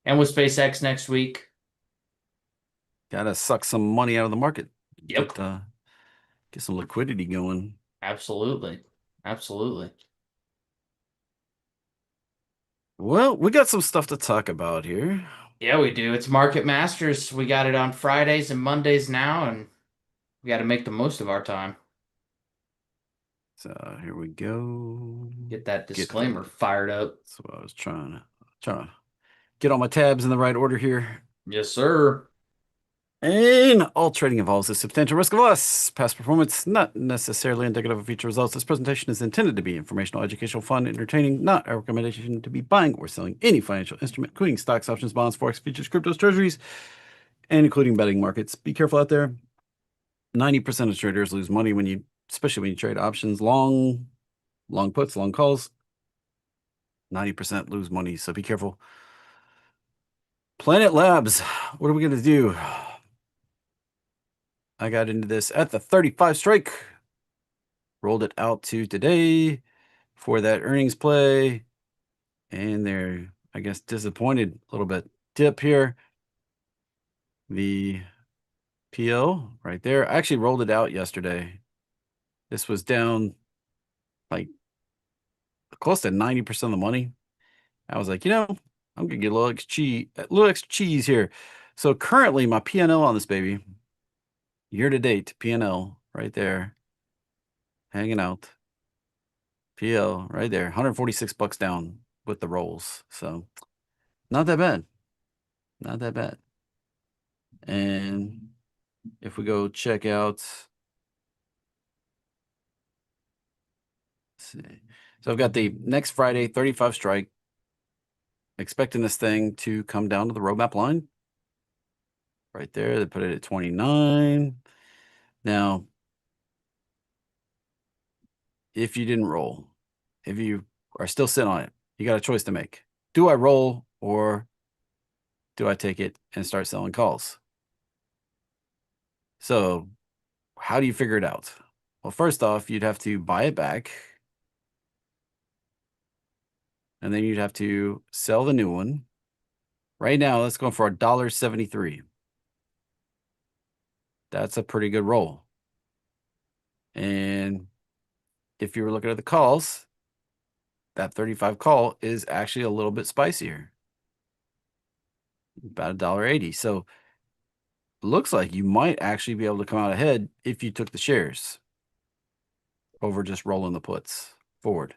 And with SpaceX next week. Gotta suck some money out of the market. Yep. Get some liquidity going. Absolutely. Absolutely. Well, we got some stuff to talk about here. Yeah, we do. It's Market Masters. We got it on Fridays and Mondays now, and we got to make the most of our time. So here we go. Get that Get the disclaimer fired up. That's what I was trying to get all my tabs in the right order here. Yes, sir. And all trading involves a substantial risk of loss. Past performance not necessarily indicative of future results. This presentation is intended to be informational, educational, fun, entertaining, not a recommendation to be buying or selling any financial instrument, including stocks, options, bonds, forex, futures, cryptos, treasuries, and including betting markets. Be careful out there. 90% of traders lose money especially when you trade options, long puts, long calls. 90% lose money, so be careful. Planet Labs, what are we going to do? I got into this at the 35 strike, rolled it out to today for that earnings play, and they're, I guess, disappointed a little bit. Dip here. The PO right there. I actually rolled it out yesterday. This was down like close to 90% of the money. I was like, I'm gonna get a little extra cheese here. So currently my PNL on this baby, year to date, PNL right there, hanging out. PL right there, 146 bucks down with the rolls. So not that bad. Not that bad. And if we go check out, let's see. So I've got the next Friday, 35 strike, expecting this thing to come down to the roadmap line. Right there, they put it at 29. Now, if you didn't roll, if you are still sitting on it, you got a choice to make. Do I roll or do I take it and start selling calls? So how do you figure it out? Well, first off, you'd have to buy it back, and then you'd have to sell the new one. Right now, let's go for $1.73. That's a pretty good roll. And if you were looking at the calls, that 35 call is actually a little bit spicier, about $1.80. So looks like you might actually be able to come out ahead if you took the shares over just rolling the puts forward.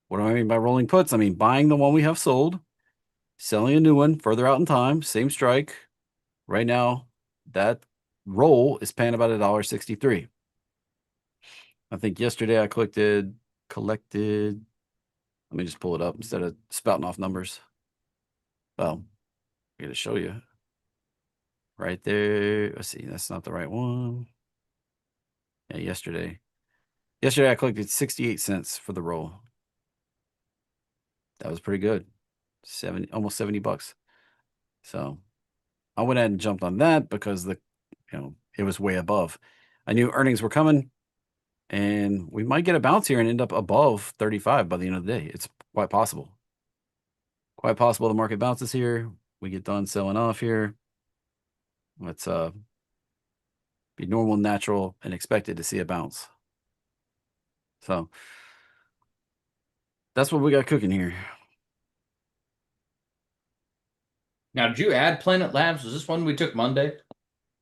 What do I mean by rolling puts? I mean buying the one we have sold, selling a new one further out in time, same strike. Right now, that roll is paying about $1.63. I think yesterday I collected. Let me just pull it up instead of spouting off numbers. Well, I got to show you right there. Let's see, that's not the right one. Yeah, yesterday I collected 68 cents for the roll. That was pretty good. 70, almost 70 bucks. So I went ahead and jumped on that because it was way above. I knew earnings were coming and we might get a bounce here and end up above 35 by the end of the day. It's quite possible. Quite possible the market bounces here. We get done selling off here. Let's be normal, natural, and expected to see a bounce. So that's what we got cooking here. Now, did you add Planet Labs? Was this one we took Monday?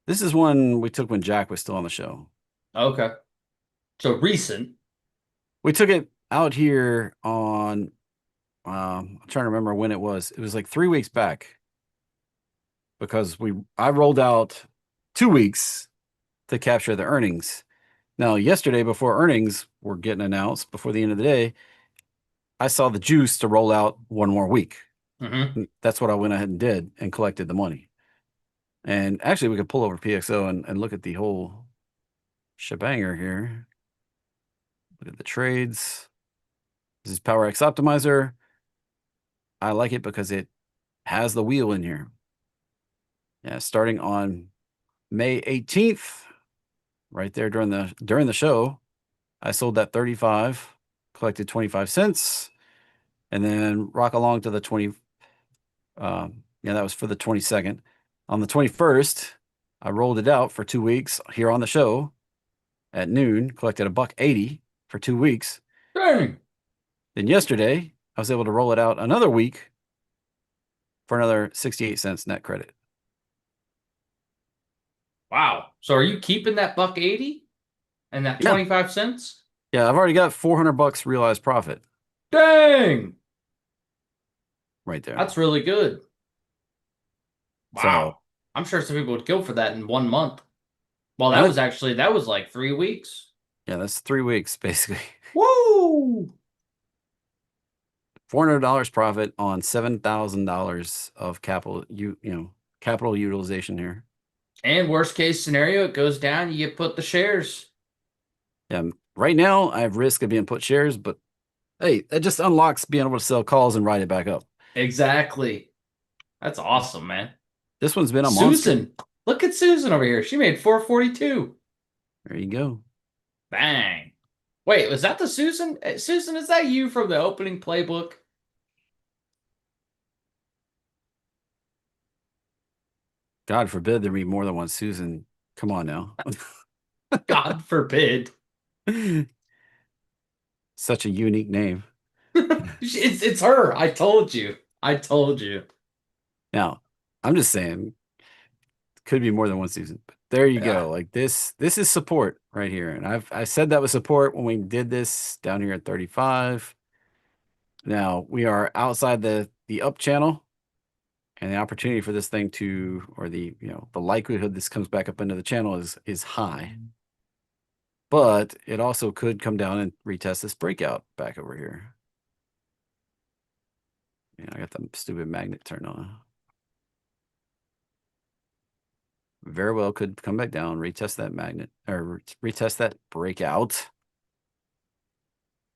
This is one we took when Jack was still on the show. Okay. So recent. We took it out here on, I'm trying to remember when it was. It was like 3 weeks back because I rolled out 2 weeks to capture the earnings. Now, yesterday before earnings were getting announced before the end of the day, I saw the juice to roll out one more week. Mm-hmm. That's what I went ahead and did and collected the money. And actually, we could pull over PXO and look at the whole shebanger here. Look at the trades. This is PowerX Optimizer. I like it because it has the wheel in here. Yeah, starting on May 18th, right there during the show, I sold that 35, collected 25 cents, and then rock along to the Yeah, that was for the 22nd. On the 21st, I rolled it out for 2 weeks here on the show at noon, collected a buck 80 for 2 weeks. Dang. Then yesterday, I was able to roll it out another week for another 68 cents net credit. Wow. So are you keeping that buck 80 and that Yeah. 25 cents? Yeah, I've already got 400 bucks realized profit Dang. right there. That's really good. So, Wow. I'm sure some people would kill for that in 1 month. Well, and that, that was like 3 weeks. yeah, that's 3 weeks basically. Woo! $400 profit on $7,000 of capital utilization here. And worst case scenario, it goes down, you get put the shares. Yeah, right now I have risk of being put shares, but hey, that just unlocks being able to sell calls and ride it back up. Exactly. That's awesome, man. This one's been a monster. Susan. Look at Susan over here. She made 442. There you go. Bang. Wait, was that the Susan? Susan, is that you from the opening playbook? God forbid there be more than one Susan. Come on now. God forbid. Such a unique name. It's her. I told you. I told you. Now, I'm just saying, could be more than one Susan. But there you Yeah. go. Like this is support right here. And I said that was support when we did this down here at 35. Now we are outside the up channel, and the opportunity for this thing to, or the likelihood this comes back up into the channel is high. But it also could come down and retest this breakout back over here. Yeah, I got the stupid magnet turned on. Very well could come back down, retest that magnet, or retest that breakout.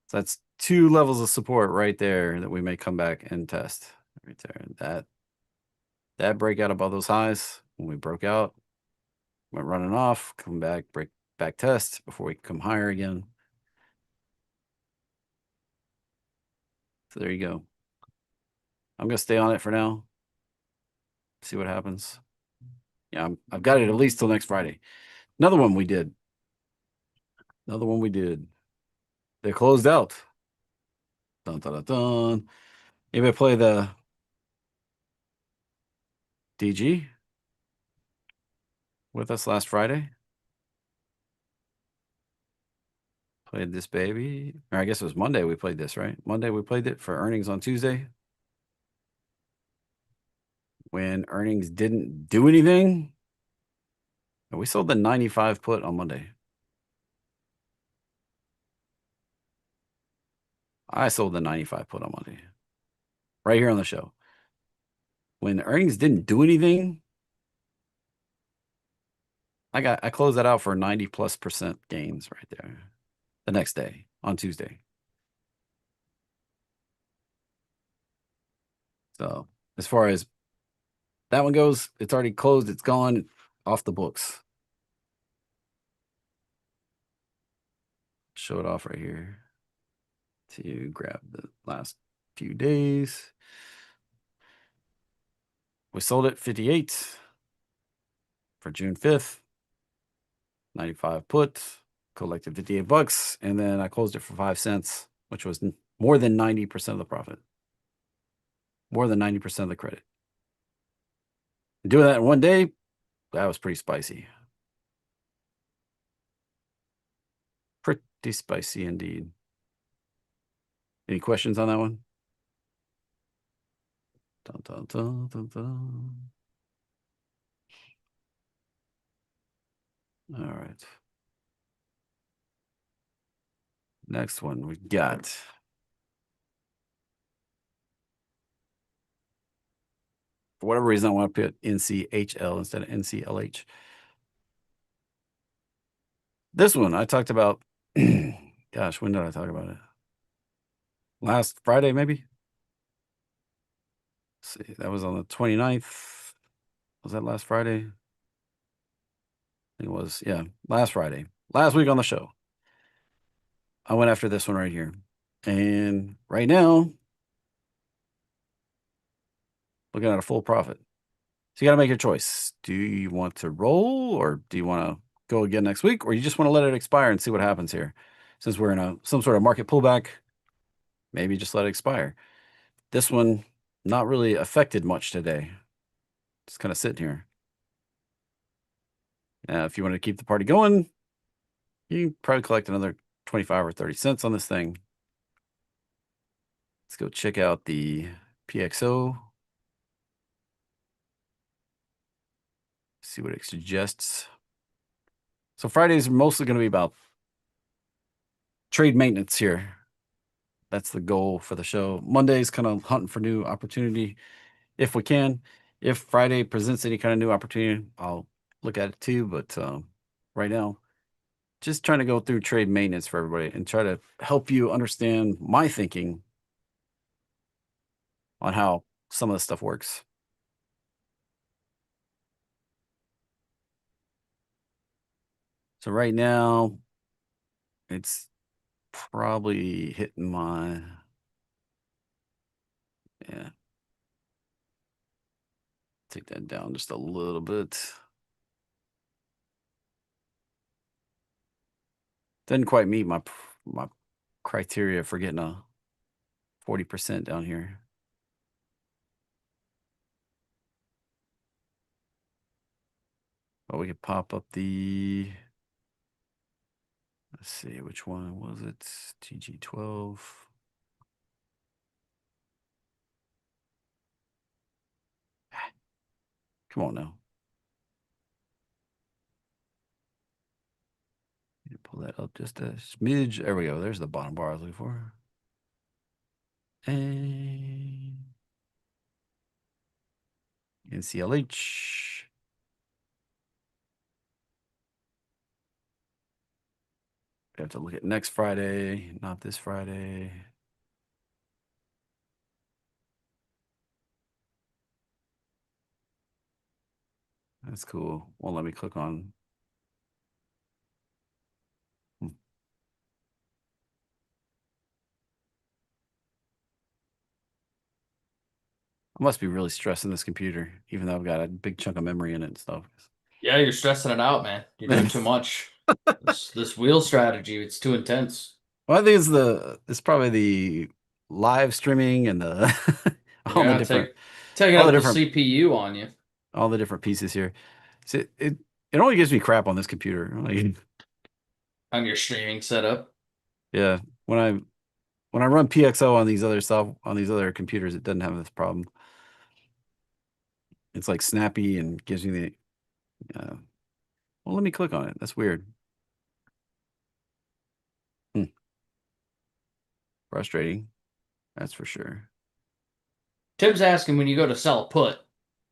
So that's 2 levels of support right there that we may come back and test. Right there. That breakout above those highs, when we broke out, went running off, come back, break back test before we come higher again. So there you go. I'm gonna stay on it for now. See what happens. Yeah, I've got it at least till next Friday. Another one we did. Another one we did. They closed out. Dun dun dun dun. Anybody play the DG with us last Friday? Played this baby. Or I guess it was Monday we played this, right? Monday we played it for earnings on Tuesday. When earnings didn't do anything. And we sold the 95 put on Monday. I sold the 95 put on Monday. Right here on the show. When earnings didn't do anything, I closed that out for 90+% gains right there. The next day on Tuesday. So as far as that one goes, it's already closed. It's gone off the books. Show it off right here to grab the last few days. We sold it 58 for June 5th. 95 put, collected 58 bucks, and then I closed it for 5 cents, which was more than 90% of the profit. More than 90% of the credit. Doing that in one day, that was pretty spicy. Pretty spicy indeed. Any questions on that one? Dun, dun, dun, dun, dun. All right. Next one we got. For whatever reason, I want to put NCHL instead of NCLH. This one I talked about. Gosh, when did I talk about it? Last Friday, maybe? Let's see, that was on the 29th. Was that last Friday? I think it was, yeah, last Friday. Last week on the show. I went after this one right here. And right now, looking at a full profit. So you got to make your choice. Do you want to roll or do you want to go again next week, or you just want to let it expire and see what happens here? Since we're in some sort of market pullback, maybe just let it expire. This one not really affected much today. Just kind of sitting here. If you want to keep the party going, you can probably collect another 25 or 30 cents on this thing. Let's go check out the PXO. See what it suggests. So Fridays are mostly going to be about trade maintenance here. That's the goal for the show. Monday's kind of hunting for new opportunity if we can. If Friday presents any kind of new opportunity, I'll look at it too. But right now, just trying to go through trade maintenance for everybody and try to help you understand my thinking on how some of this stuff works. So right now, it's probably hitting my, yeah, take that down just a little bit. Didn't quite meet my criteria for getting a 40% down here. But we could pop up the, let's see, which one was it? TG12. Come on now. Pull that up just a smidge. There we go. There's the bottom bar I was looking for. And NCLH. We have to look at next Friday, not this Friday. That's cool. Won't let me click on. Hmm. I must be really stressing this computer, even though I've got a big chunk of memory in it and stuff. Yeah, you're stressing it out, man. You're doing too much. This wheel strategy, it's too intense. Well, I think it's probably the live streaming and the all the Yeah, different taking all the up the different CPU on you. all the different pieces here. So it only gives me crap on this computer. Like, On your streaming setup. yeah, when I run PXO on these other stuff on these other computers, it doesn't have this problem. It's like snappy and gives me the. Well, let me click on it. That's weird. Hmm. Frustrating. That's for sure. Tim's asking when you go to sell a put,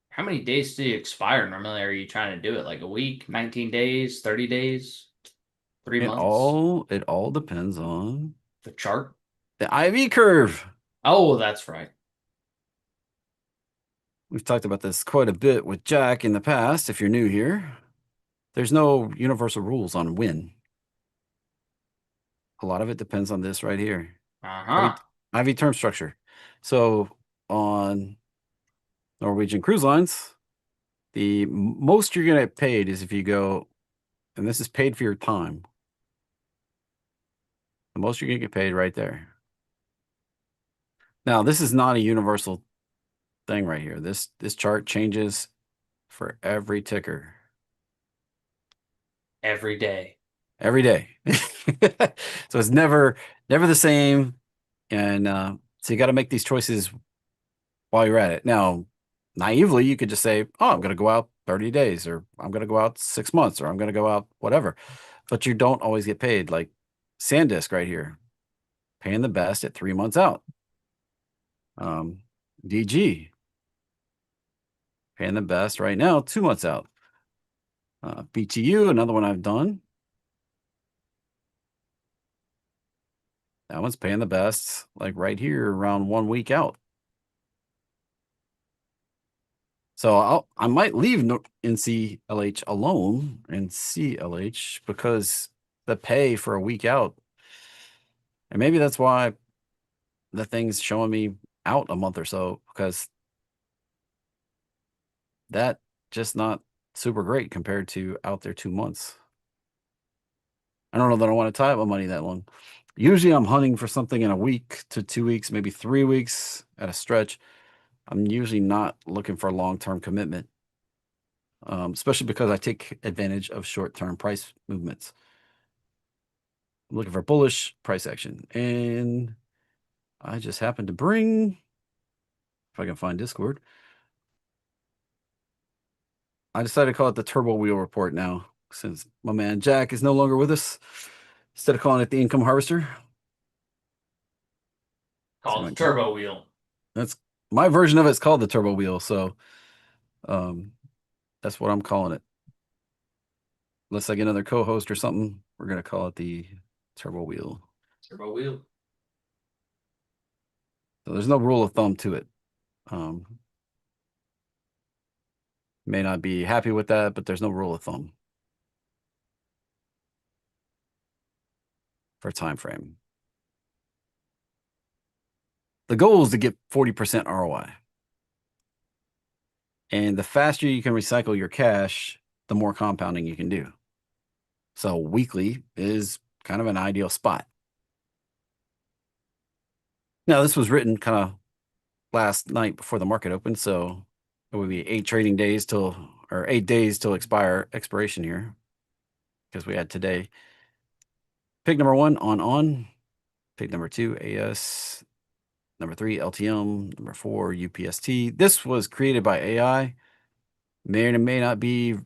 how many days do you expire normally? Are you trying to do it like a week, 19 days, 30 days, 3 months? It all depends on The chart? the IV curve. Oh, that's right. We've talked about this quite a bit with Jack in the past. If you're new here, there's no universal rules on when. A lot of it depends on this right here. IV, Uh-huh. IV term structure. So on Norwegian Cruise Lines, the most you're going to get paid is if you go, and this is paid for your time. The most you're going to get paid right there. Now, this is not a universal thing right here. This chart changes for every ticker. Every day. Every day. So it's never the same. And so you got to make these choices while you're at it. Now, naively, you could just say, oh, I'm going to go out 30 days, or I'm going to go out 6 months, or I'm going to go out whatever. But you don't always get paid. Like SanDisk right here, paying the best at 3 months out. DG, paying the best right now, 2 months out. BTU, another one I've done. That one's paying the best, like right here, around 1 week out. So I might leave NCLH alone and CLH because the pay for a week out, and maybe that's why the thing's showing me out a month or so, because that just not super great compared to out there 2 months. I don't know that I want to tie up my money that long. Usually I'm hunting for something in a week to 2 weeks, maybe 3 weeks at a stretch. I'm usually not looking for a long-term commitment, especially because I take advantage of short-term price movements. I'm looking for bullish price action. And I just happened to bring, if I can find Discord, I decided to call it the Turbo Wheel Report now, since my man Jack is no longer with us. Instead of calling it the Income Harvester. Called the Turbo Wheel. That's my version of it's called the Turbo Wheel, so that's what I'm calling it. Unless I get another co-host or something, we're gonna call it the Turbo Wheel. Turbo Wheel. So there's no rule of thumb to it. May not be happy with that, but there's no rule of thumb for time frame. The goal is to get 40% ROI. And the faster you can recycle your cash, the more compounding you can do. So weekly is kind of an ideal spot. Now, this was written kind of last night before the market opened, so it would be 8 trading days till, or 8 days till expiration here, because we had today. Pick number 1 on. Pick number 2 AS. Number 3 LTM. Number 4 UPST. This was created by AI. May or may not be,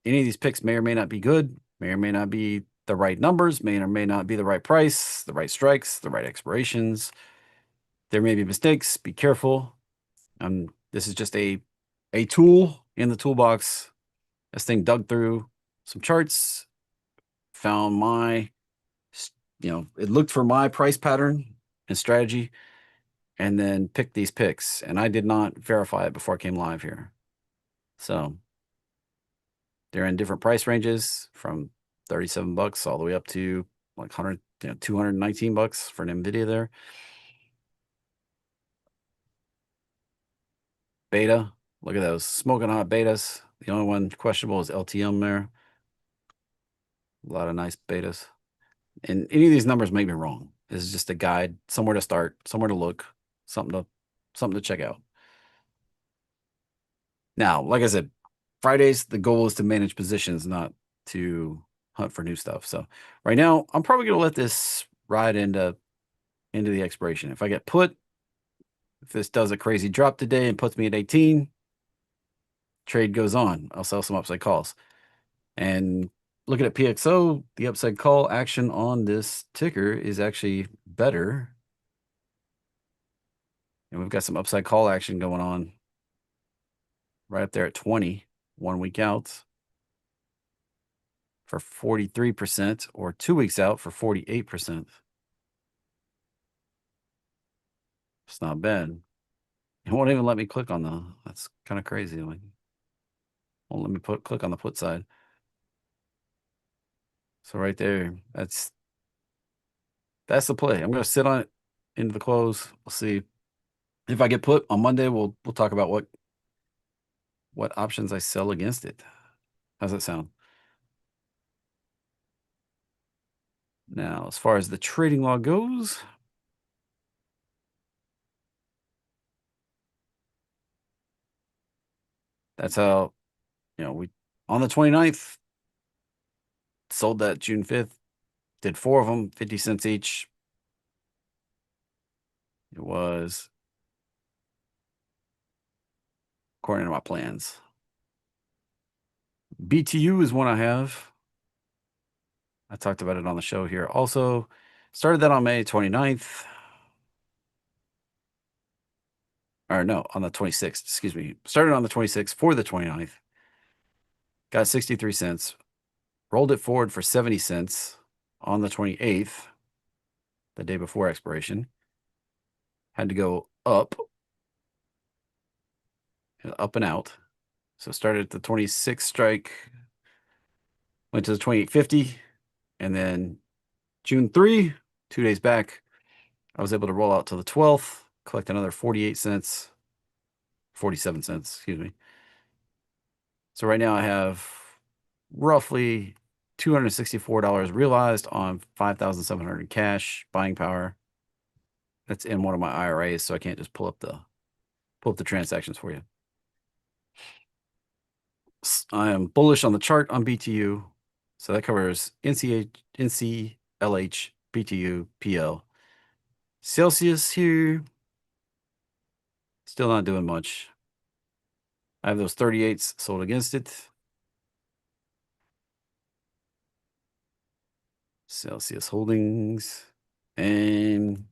any of these picks may or may not be good, may or may not be the right numbers, may or may not be the right price, the right strikes, the right expirations. There may be mistakes. Be careful. This is just a tool in the toolbox. This thing dug through some charts, found my, it looked for my price pattern and strategy, and then picked these picks. And I did not verify it before I came live here. So they're in different price ranges from 37 bucks all the way up to like 100, 219 bucks for an NVIDIA there. Beta, look at those smoking hot betas. The only one questionable is LTM there. A lot of nice betas. And any of these numbers may be wrong. This is just a guide, somewhere to start, somewhere to look, something to check out. Now, like I said, Fridays, the goal is to manage positions, not to hunt for new stuff. So right now, I'm probably going to let this ride into the expiration. If I get put, if this does a crazy drop today and puts me at 18, trade goes on. I'll sell some upside calls. And looking at PXO, the upside call action on this ticker is actually better. And we've got some upside call action going on right up there at 20, 1 week out for 43%, or 2 weeks out for 48%. It's not bad. It won't even let me click on that's kind of crazy. Like, won't let me click on the put side. So right there, that's the play. I'm going to sit on it into the close. We'll see if I get put on Monday. We'll talk about what options I sell against it. How's that sound? Now, as far as the trading log goes, that's how, we, on the 29th, sold that June 5th, did 4 of them, 50 cents each. It was according to my plans. BTU is one I have. I talked about it on the show here. Also, started that on May 29th. Or no, on the 26th, excuse me. Started on the 26th for the 29th. Got 63 cents. Rolled it forward for 70 cents on the 28th, the day before expiration. Had to go up and out. So started at the 26th strike, went to the 28.50, and then June 3, 2 days back, I was able to roll out to the 12th, collect another 48 cents, 47 cents, excuse me. So right now I have roughly $264 realized on 5,700 cash buying power. That's in one of my IRAs, so I can't just pull up the transactions for you. I am bullish on the chart on BTU. So that covers NCLH, BTU, PL. Celsius here, still not doing much. I have those 38s sold against it. Celsius Holdings. And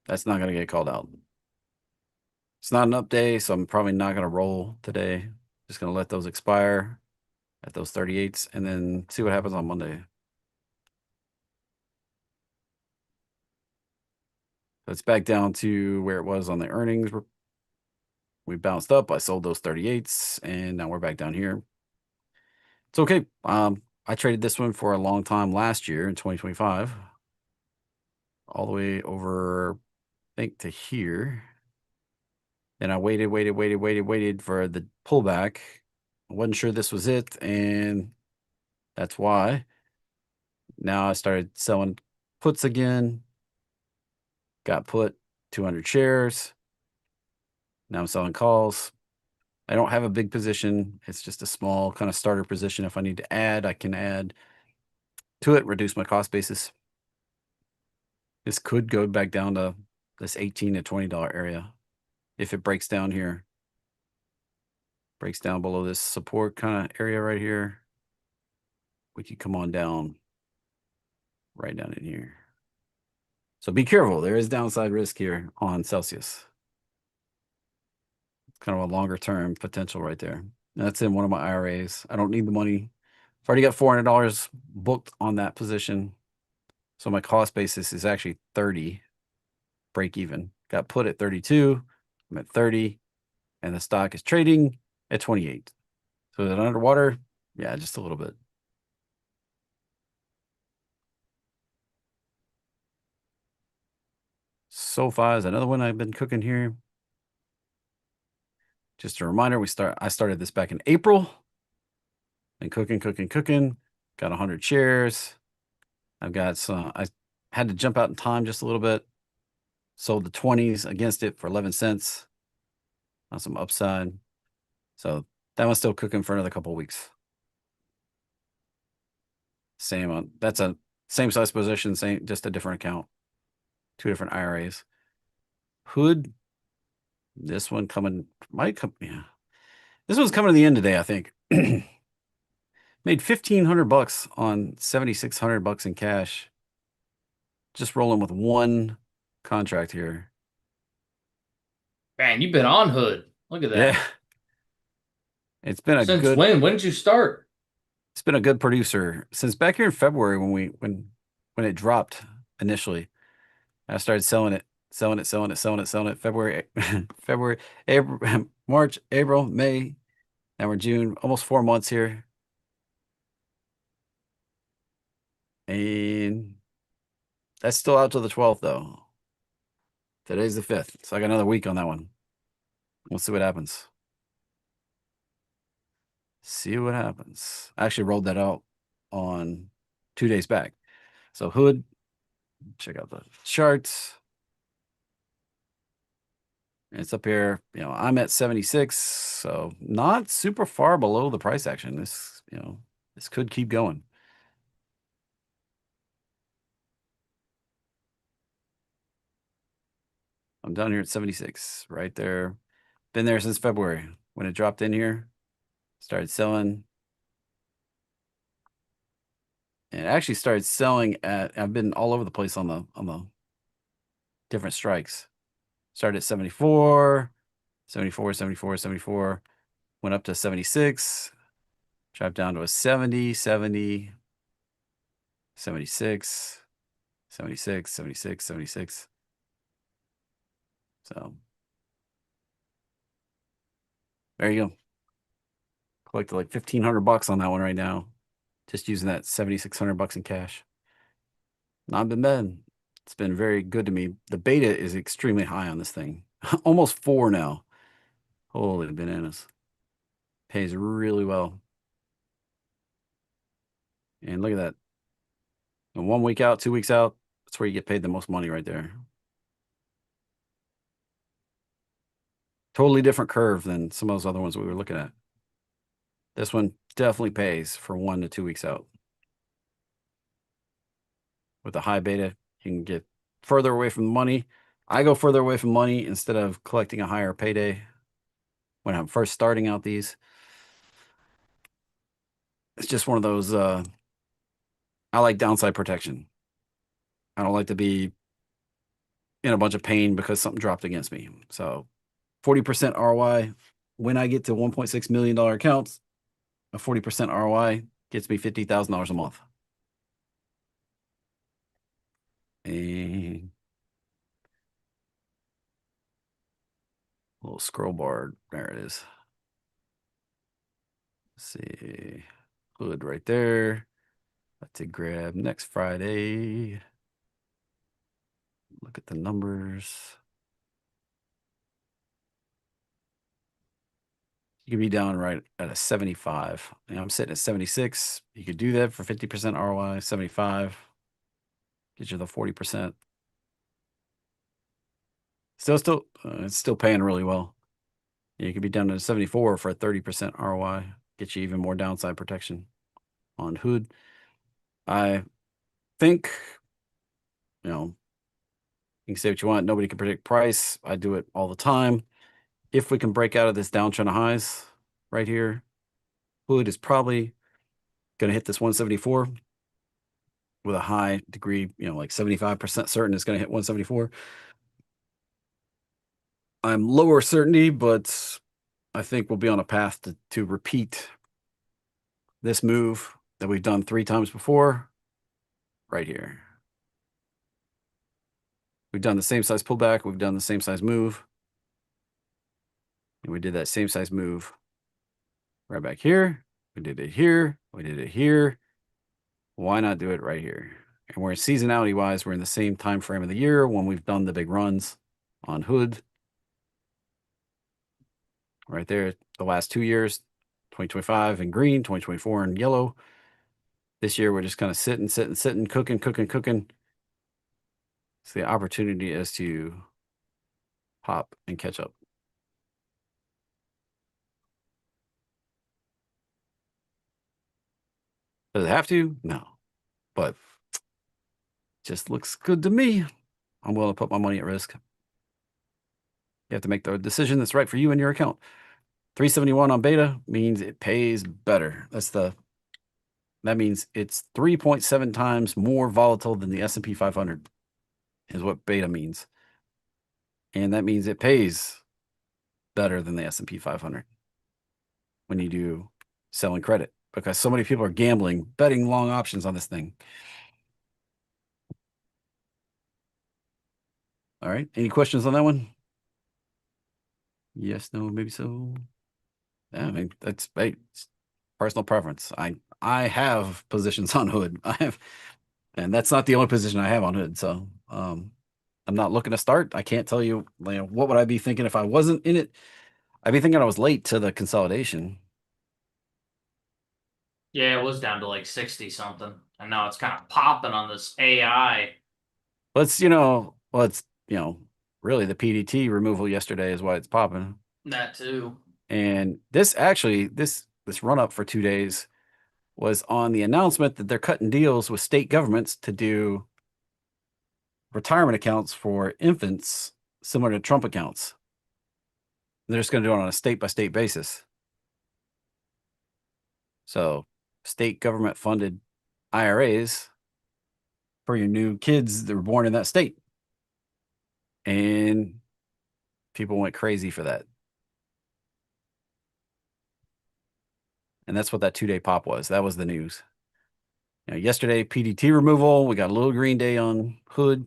that's not going to get called out. It's not an up day, so I'm probably not going to roll today. Just going to let those expire at those 38s and then see what happens on Monday. So it's back down to where it was on the earnings. We bounced up. I sold those 38s, and now we're back down here. It's okay. I traded this one for a long time last year in 2025, all the way over, I think, to here. And I waited for the pullback. I wasn't sure this was it, and that's why. Now I started selling puts again. Got put 200 shares. Now I'm selling calls. I don't have a big position. It's just a small kind of starter position. If I need to add, I can add to it, reduce my cost basis. This could go back down to this $18 to $20 area if it breaks down here. Breaks down below this support kind of area right here. We could come on down right down in here. So be careful. There is downside risk here on Celsius. It's kind of a longer term potential right there. That's in one of my IRAs. I don't need the money. I've already got $400 booked on that position. So my cost basis is actually 30, break even. Got put at 32. I'm at 30, and the stock is trading at 28. So is it underwater? Yeah, just a little bit. SoFi is another one I've been cooking here. Just a reminder, I started this back in April. And cooking. Got 100 shares. I've got some. I had to jump out in time just a little bit. Sold the 20s against it for 11 cents on some upside. So that one's still cooking for another couple of weeks. Same on. That's a same size position, same, just a different account. Two different IRAs. Hood. This one might come. Yeah. This one's coming to the end today, I think. Made $1,500 on $7,600 in cash. Just rolling with one contract here. Man, you've been on Hood. Look at that. Yeah. It's been Since when? When did you start? It's been a good producer since back here in February when it dropped initially. I started selling it. February, February, April, March, April, May. Now we're June, almost 4 months here. And that's still out to the 12th, though. Today's the 5th. So I got another week on that one. We'll see what happens. See what happens. I actually rolled that out on 2 days back. So Hood, check out the charts. It's up here. I'm at 76, so not super far below the price action. This could keep going. I'm down here at 76, right there. Been there since February when it dropped in here. Started selling. And it actually started selling I've been all over the place on the different strikes. Started at 74, 74, 74, 74, went up to 76, dropped down to a 70, 70, 76, 76, 76, 76. So there you go. Collected like $1,500 on that one right now. Just using that $7,600 in cash. Not been bad. It's been very good to me. The beta is extremely high on this thing. Almost 4 now. Holy bananas. Pays really well. And look at that. 1 week out, 2 weeks out, that's where you get paid the most money right there. Totally different curve than some of those other ones we were looking at. This one definitely pays for 1 to 2 weeks out. With a high beta, you can get further away from the money. I go further away from money instead of collecting a higher payday when I'm first starting out these. It's just one of those, I like downside protection. I don't like to be in a bunch of pain because something dropped against me. So 40% ROI when I get to $1.6 million accounts, a 40% ROI gets me $50,000 a month. And a little scroll bar, there it is. Let's see, hood right there. Let's grab next Friday. Look at the numbers. You could be down right at a 75. I'm sitting at 76. You could do that for 50% ROI, 75. Get you the 40%. It's still paying really well. You could be down to 74 for a 30% ROI. Get you even more downside protection on hood. I think, you can say what you want. Nobody can predict price. I do it all the time. If we can break out of this downtrend of highs right here, hood is probably going to hit this 174 with a high degree, like 75% certain it's going to hit 174. I'm lower certainty, but I think we'll be on a path to repeat this move that we've done 3 times before right here. We've done the same size pullback. We've done the same size move. And we did that same size move right back here. We did it here. We did it here. Why not do it right here? And we're seasonality wise, we're in the same time frame of the year when we've done the big runs on hood. Right there, the last 2 years, 2025 in green, 2024 in yellow. This year, we're just kind of sitting, cooking. So the opportunity is to pop and catch up. Does it have to? No. But just looks good to me. I'm willing to put my money at risk. You have to make the decision that's right for you and your account. 371 on beta means it pays better. That means it's 3.7 times more volatile than the S&P 500 is what beta means. And that means it pays better than the S&P 500 when you do selling credit, because so many people are gambling, betting long options on this thing. All right. Any questions on that one? Yes, no, maybe so. Yeah, I mean, it's personal preference. I have positions on hood. And that's not the only position I have on hood. So I'm not looking to start. I can't tell you, what would I be thinking if I wasn't in it. I'd be thinking I was late to the consolidation. Yeah, it was down to like 60 something. And now it's kind of popping on this AI. Let's, really the PDT removal yesterday is why it's popping. That too. And this run up for 2 days was on the announcement that they're cutting deals with state governments to do retirement accounts for infants similar to Trump accounts. They're just going to do it on a state by state basis. So state government funded IRAs for your new kids that were born in that state. And people went crazy for that. And that's what that 2-day pop was. That was the news. Yesterday, PDT removal. We got a little green day on hood.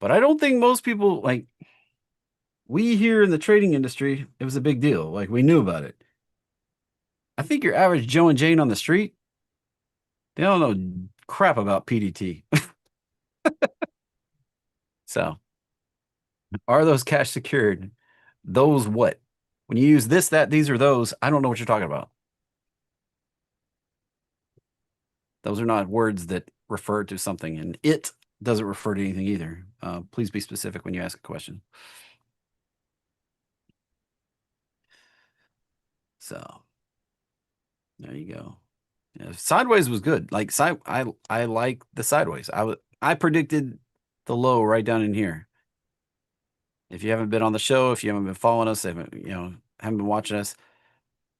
But I don't think most people, we here in the trading industry, it was a big deal. We knew about it. I think your average Joe and Jane on the street, they don't know crap about PDT. So, are those cash secured? Those what? When you use this, that, these, or those, I don't know what you're talking about. Those are not words that refer to something, and it doesn't refer to anything either. Please be specific when you ask a question. So there you go. Yeah, sideways was good. Like I like the sideways. I predicted the low right down in here. If you haven't been on the show, if you haven't been following us, haven't been watching us,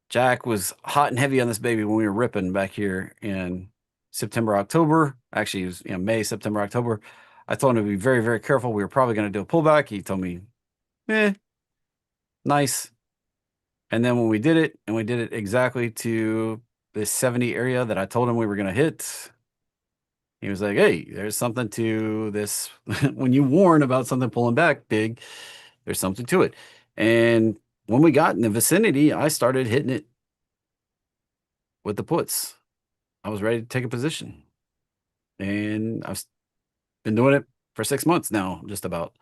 Jack was hot and heavy on this baby when we were ripping back here in September, October. Actually, it was May, September, October. I told him to be very, very careful. We were probably going to do a pullback. He told me, nice. And then when we did it, and we did it exactly to this 70 area that I told him we were going to hit, he was like, hey, there's something to this. When you warn about something pulling back big, there's something to it. And when we got in the vicinity, I started hitting it with the puts. I was ready to take a position. And I've been doing it for 6 months now, just about.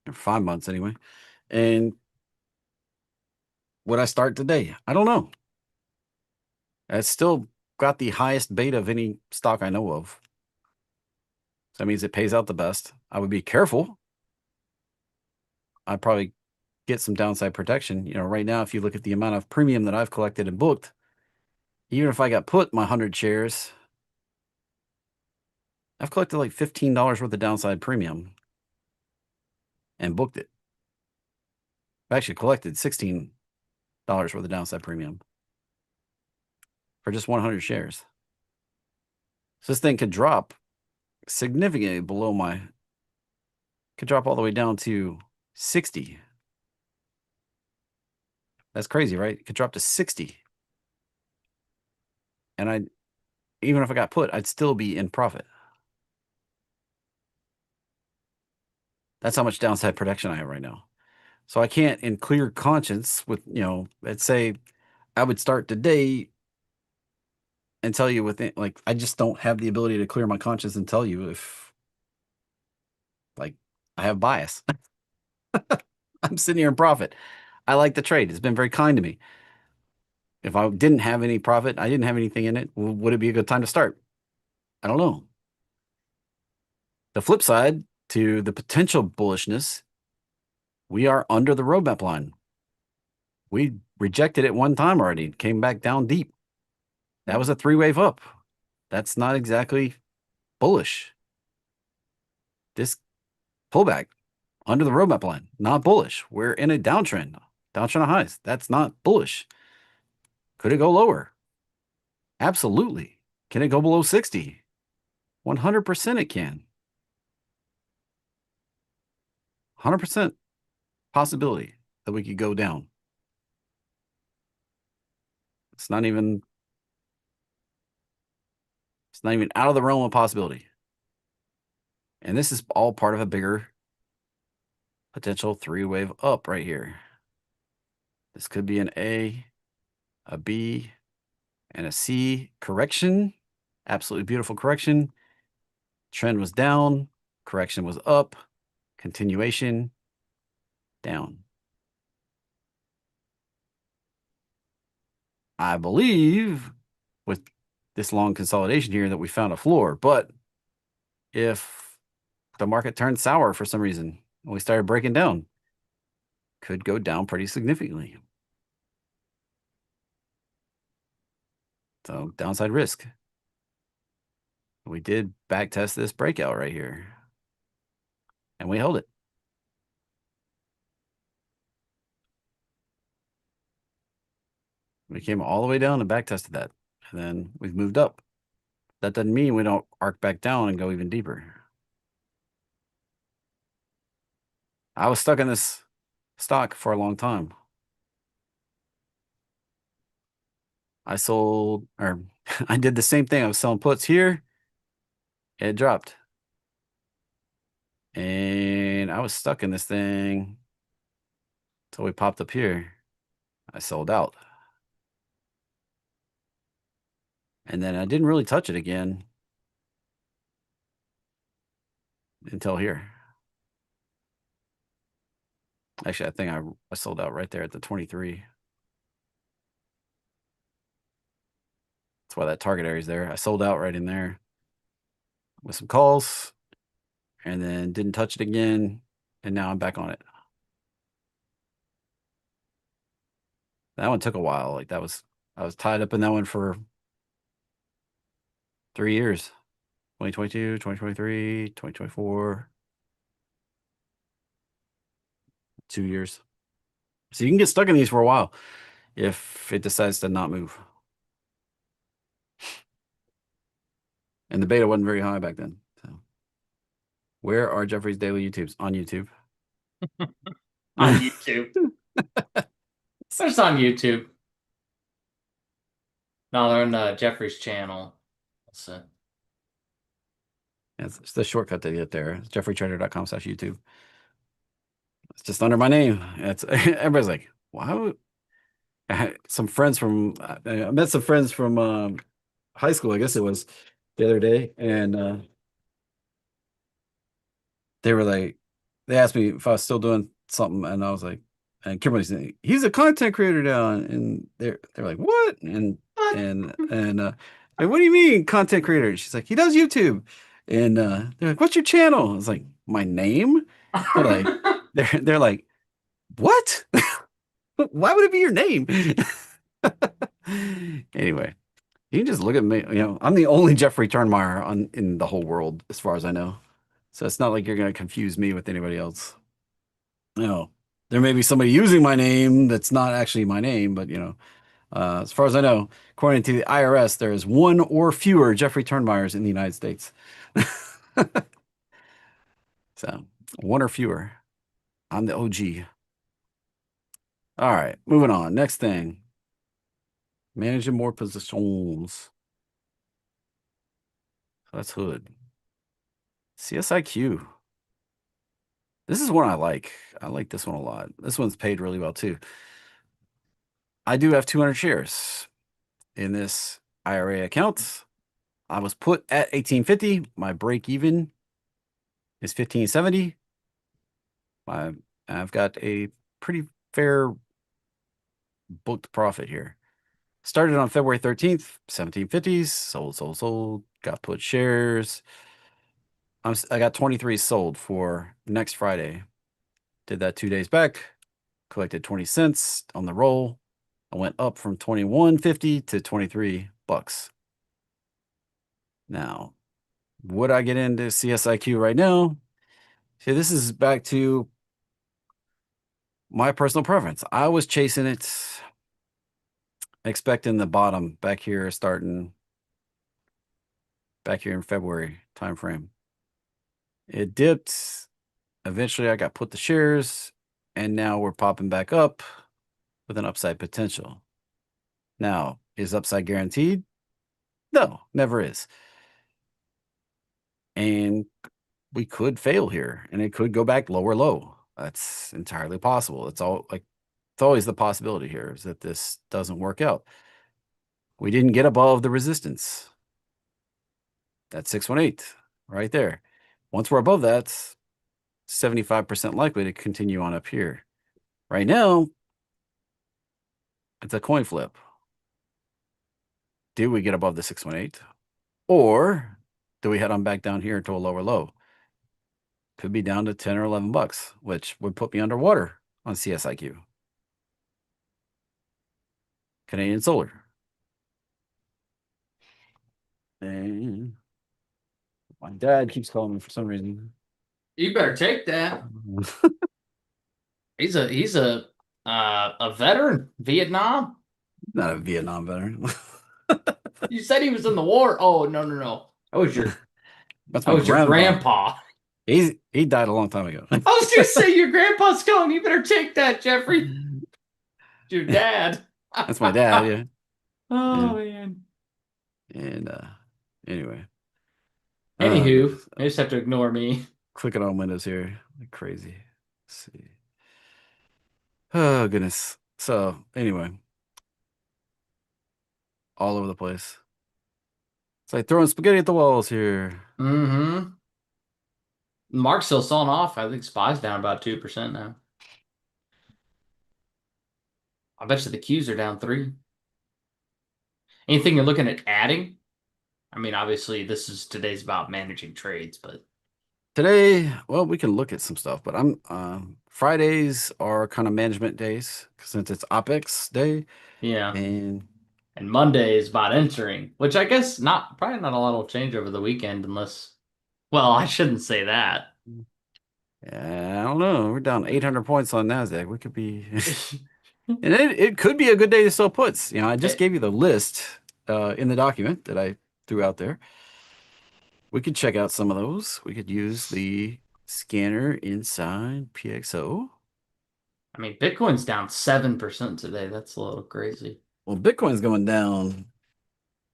Or 5 months anyway. And would I start today? I don't know. It's still got the highest beta of any stock I know of. So that means it pays out the best. I would be careful. I'd probably get some downside protection. Right now, if you look at the amount of premium that I've collected and booked, even if I got put my 100 shares, I've collected like $15 worth of downside premium and booked it. I actually collected $16 worth of downside premium for just 100 shares. So this thing could drop significantly below could drop all the way down to 60. That's crazy, right? It could drop to 60. And even if I got put, I'd still be in profit. That's how much downside protection I have right now. So I can't, in clear conscience, with, let's say I would start today and tell you within, like, I just don't have the ability to clear my conscience and tell you if, like, I have bias. I'm sitting here in profit. I like the trade. It's been very kind to me. If I didn't have any profit, I didn't have anything in it, would it be a good time to start? I don't know. The flip side to the potential bullishness, we are under the roadmap line. We rejected it one time already, came back down deep. That was a 3-wave up. That's not exactly bullish. This pullback under the roadmap line, not bullish. We're in a downtrend of highs. That's not bullish. Could it go lower? Absolutely. Can it go below 60? 100% it can. 100% possibility that we could go down. It's not even out of the realm of possibility. And this is all part of a bigger potential 3-wave up right here. This could be an A, a B, and a C correction. Absolutely beautiful correction. Trend was down, correction was up, continuation down. I believe with this long consolidation here that we found a floor, but if the market turned sour for some reason and we started breaking down, could go down pretty significantly. So downside risk. We did back test this breakout right here and we held it. We came all the way down and back tested that. And then we've moved up. That doesn't mean we don't arc back down and go even deeper. I was stuck in this stock for a long time. I sold, or I did the same thing. I was selling puts here. It dropped. And I was stuck in this thing until we popped up here. I sold out. And then I didn't really touch it again until here. Actually, I think I sold out right there at the 23. That's why that target area is there. I sold out right in there with some calls and then didn't touch it again. And now I'm back on it. That one took a while. Like I was tied up in that one for 3 years. 2022, 2023, 2024, 2 years. So you can get stuck in these for a while if it decides to not move. And the beta wasn't very high back then. So where are Jeffrey's daily YouTubes? On YouTube. On YouTube. It's on YouTube. No, they're on Jeffrey's channel. Let's see. It's the shortcut to get there. It's jeffreytrader.com/YouTube. It's just under my name. It's everybody's like, why would some friends from I met some friends from high school, I guess it was the other day, and they were like, they asked me if I was still doing something, and I was like, and Kimberly's like, he's a content creator now, and they're like, what? Like, what do you mean content creator? She's like, he does YouTube, and they're like, what's your channel? I was like, my name. They're like, they're like, what? Why would it be your name? Anyway, you can just look at me. You know, I'm the only Jeffrey Turnmeyer in the whole world, as far as I know. So it's not like you're going to confuse me with anybody else. You know, there may be somebody using my name that's not actually my name, but as far as I know, according to the IRS, there is one or fewer Jeffrey Turnmeyers in the United States. So one or fewer. I'm the OG. All right, moving on. Next thing, managing more positions. So that's Hood. CSIQ. This is one I like. I like this one a lot. This one's paid really well too. I do have 200 shares in this IRA account. I was put at 1850. My break even is 1570. I've got a pretty fair booked profit here. Started on February 13th, 1750s. Sold. Got put shares. I got 23 sold for next Friday. Did that 2 days back. Collected 20 cents on the roll. I went up from 21.50 to 23 bucks. Now, would I get into CSIQ right now? See, this is back to my personal preference. I was chasing it, expecting the bottom back here, starting back here in February timeframe. It dipped. Eventually, I got put the shares, and now we're popping back up with an upside potential. Now, is upside guaranteed? No, never is. And we could fail here, and it could go back lower low. That's entirely possible. It's always the possibility here is that this doesn't work out. We didn't get above the resistance. That's 618 right there. Once we're above that, 75% likely to continue on up here. Right now, it's a coin flip. Do we get above the 618? Or do we head on back down here to a lower low? Could be down to 10 or 11 bucks, which would put me underwater on CSIQ. Canadian Solar. And my dad keeps calling me for some reason. You better take that. He's a veteran, Vietnam. Not a Vietnam veteran. You said he was in the war. Oh, no. That's That my was your grandpa. grandpa. He died a long time ago. I was gonna say your grandpa's gone. You better take that, Jeffrey. Your dad. That's my dad, yeah. Oh And, man. and anyway. Anywho, Goodness. you just have to ignore me. Clicking on windows here. Like crazy. Let's see. Oh goodness. So anyway. All over the place. It's like throwing spaghetti at the walls here. Mm-hmm. Mark's still selling off. I think SPY's down about 2% now. I bet you the Qs are down 3. Anything you're looking at adding? I mean, obviously, today's about managing trades, but Today, well, we can look at some stuff, but I'm Fridays are kind of management days since it's OPEX day, yeah. and And Monday is about entering, which I guess probably not a lot will change over the weekend unless, well, I shouldn't say that. I don't know. We're down 800 points on Nasdaq. We could be, and it could be a good day to sell puts. You know, I just It- gave you the list in the document that I threw out there. We could check out some of those. We could use the scanner inside PXO. I mean, Bitcoin's down 7% today. That's a little crazy. Well, Bitcoin's going down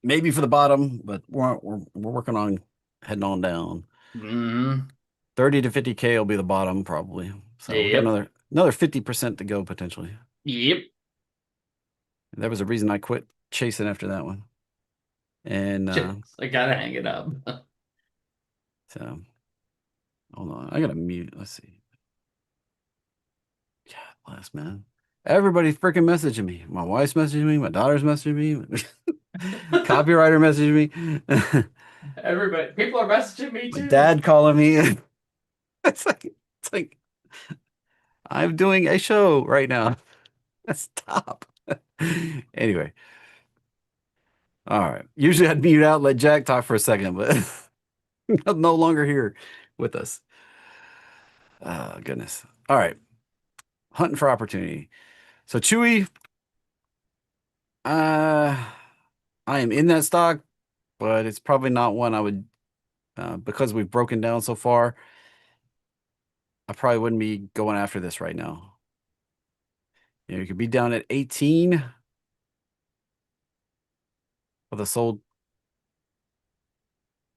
maybe for the bottom, but we're working on heading on down. Mm, 30 to 50K will be the bottom probably. So we got yep. another 50% to go potentially. Yep. That was the reason I quit chasing after that one. And I gotta hang it up. so hold on, I gotta mute. Let's see. God bless, man. Everybody's freaking messaging me. My wife's messaging me. My daughter's messaging me. Copywriter messaging me. Everybody, people are messaging me My too. dad calling me. It's like I'm doing a show right now. Stop. Anyway, all right. Usually I'd mute out, let Jack talk for a second, but no longer here with us. Oh, goodness. All right. Hunting for opportunity. So Chewy, I am in that stock, but it's probably not one I would, because we've broken down so far, I probably wouldn't be going after this right now. You know, you could be down at 18 with a sold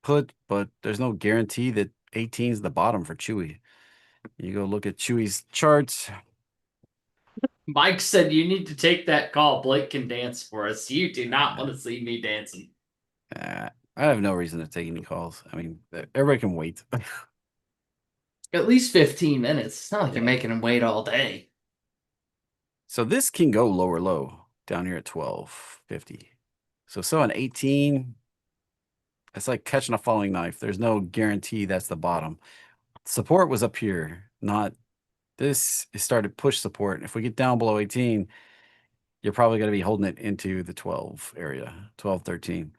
put, but there's no guarantee that 18 is the bottom for Chewy. You go look at Chewy's charts. Mike said you need to take that call. Blake can dance for us. You do not Uh, want to see me dancing. I have no reason to take any calls. I mean, everybody can wait. At least 15 minutes. It's not like you're Yeah. making him wait all day. So this can go lower low down here at 1250. So an 18, it's like catching a falling knife. There's no guarantee that's the bottom. Support was up here, not this. It started to push support. If we get down below 18, you're probably going to be holding it into the 12 area, 12, 13.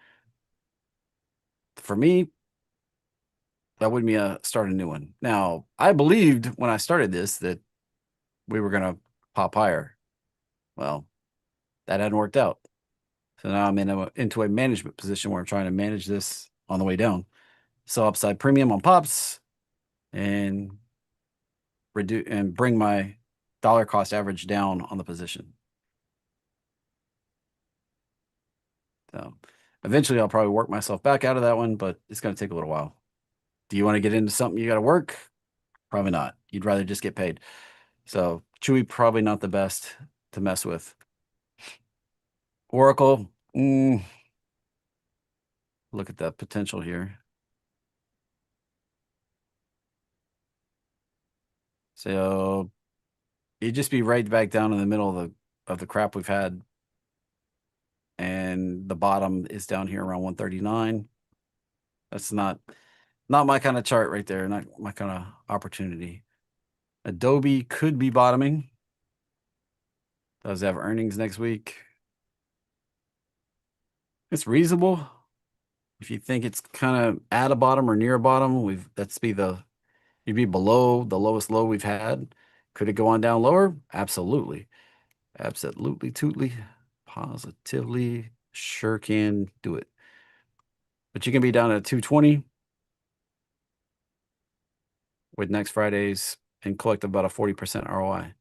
For me, that would be start a new one. Now, I believed when I started this that we were going to pop higher. Well, that hadn't worked out. So now I'm into a management position where I'm trying to manage this on the way down. So upside premium on pops and reduce and bring my dollar cost average down on the position. So eventually I'll probably work myself back out of that one, but it's going to take a little while. Do you want to get into something you got to work? Probably not. You'd rather just get paid. So Chewy, probably not the best to mess with. Oracle, look at that potential here. So you'd just be right back down in the middle of the crap we've had. And the bottom is down here around 139. That's not my kind of chart right there, not my kind of opportunity. Adobe could be bottoming. Does have earnings next week. It's reasonable. If you think it's kind of at a bottom or near a bottom, you'd be below the lowest low we've had. Could it go on down lower? Absolutely. Absolutely, tootly, positively, sure can do it. But you can be down at 220 with next Friday's and collect about a 40% ROI.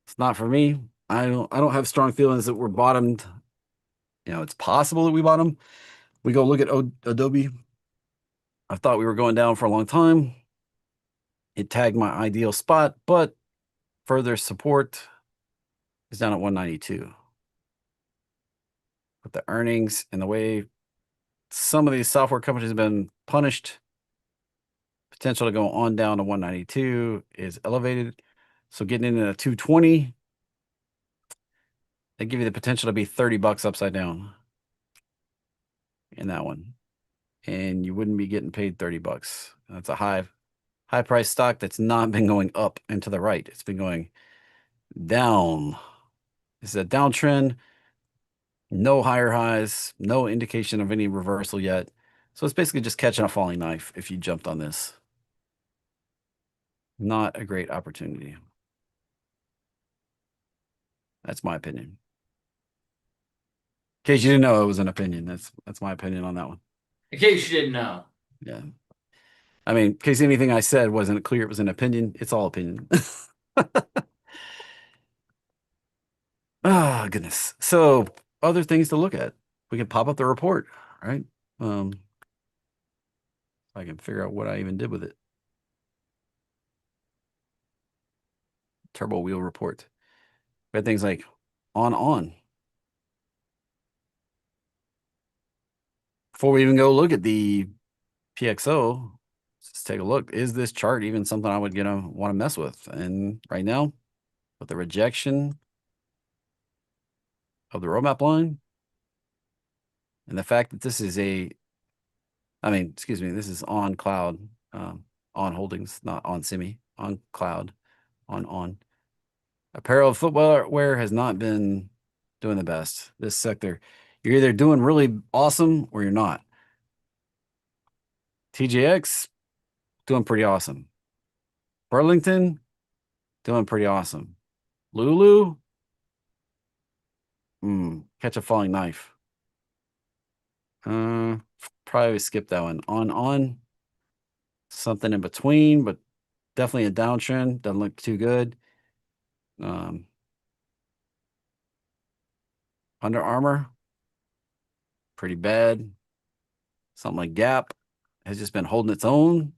It's not for me. I don't have strong feelings that we're bottomed. You know, it's possible that we bottom. We go look at Adobe. I thought we were going down for a long time. It tagged my ideal spot, but further support is down at 192. With the earnings and the way some of these software companies have been punished, potential to go on down to 192 is elevated. So getting into 220, they give you the potential to be $30 upside down in that one. And you wouldn't be getting paid $30. That's a high price stock that's not been going up and to the right. It's been going down. This is a downtrend. No higher highs, no indication of any reversal yet. So it's basically just catching a falling knife if you jumped on this. Not a great opportunity. That's my opinion. In case you didn't know it was an opinion, that's my opinion on that one. In case you didn't know. Yeah. I mean, in case anything I said wasn't clear, it was an opinion. It's all opinion. Ah, goodness. So other things to look at. We can pop up the report, right? I can figure out what I even did with it. Turbo wheel report. We had things like on. Before we even go look at the PXO, let's take a look. Is this chart even something I would want to mess with? And right now, with the rejection of the roadmap line and the fact that this is this is on cloud, on holdings, not on semi, on cloud, on. Apparel footwear has not been doing the best. This sector, you're either doing really awesome or you're not. TJX, doing pretty awesome. Burlington, doing pretty awesome. Lulu, catch a falling knife. Probably skip that one. On, something in between, but definitely a downtrend. Doesn't look too good. Under Armour, pretty bad. Something like Gap has just been holding its own.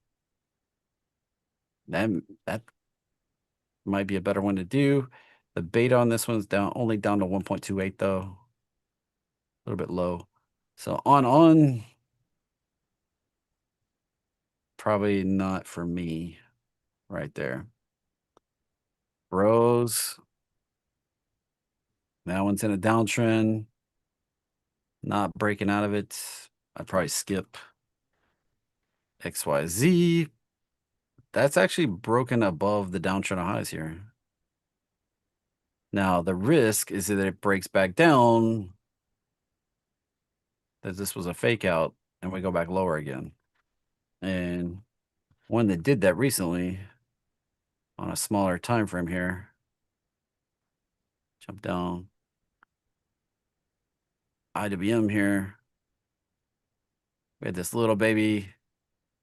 That might be a better one to do. The beta on this one's only down to 1.28 though. A little bit low. So on, probably not for me right there. Bros, that one's in a downtrend. Not breaking out of it. I'd probably skip. XYZ. That's actually broken above the downtrend highs here. Now, the risk is that it breaks back down, that this was a fake out, and we go back lower again. And one that did that recently on a smaller time frame here. Jump down. IWM here. We had this little baby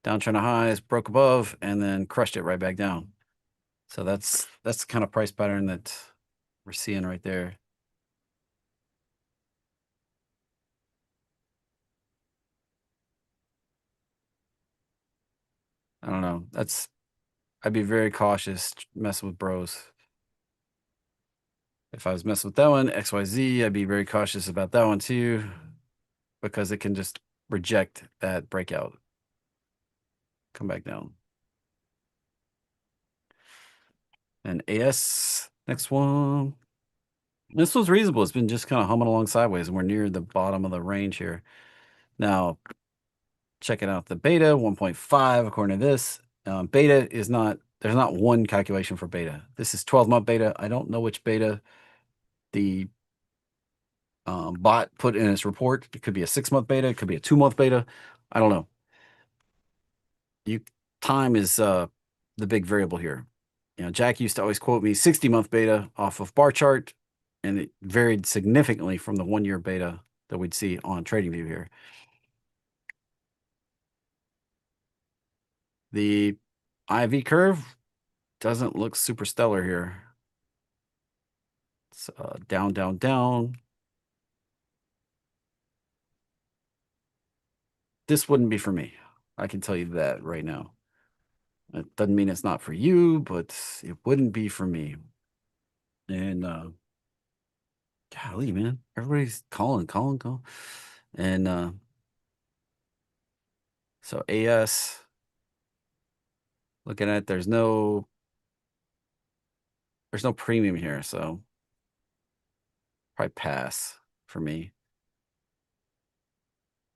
downtrend of highs, broke above, and then crushed it right back down. So that's the kind of price pattern that we're seeing right there. I don't know. I'd be very cautious messing with bros. If I was messing with that one, XYZ, I'd be very cautious about that one too, because it can just reject that breakout. Come back down. And AS, next one. This was reasonable. It's been just kind of humming along sideways, and we're near the bottom of the range here. Now, checking out the beta, 1.5 according to this. Beta is not, there's not one calculation for beta. This is 12-month beta. I don't know which beta the bot put in its report. It could be a 6-month beta. It could be a 2-month beta. I don't know. Time is the big variable here. Jack used to always quote me 60-month beta off of bar chart, and it varied significantly from the 1-year beta that we'd see on TradingView here. The IV curve doesn't look super stellar here. It's down, down, down. This wouldn't be for me. I can tell you that right now. It doesn't mean it's not for you, but it wouldn't be for me. And golly, man, everybody's calling. And so AS, looking at it, there's no premium here, so Probably pass for me.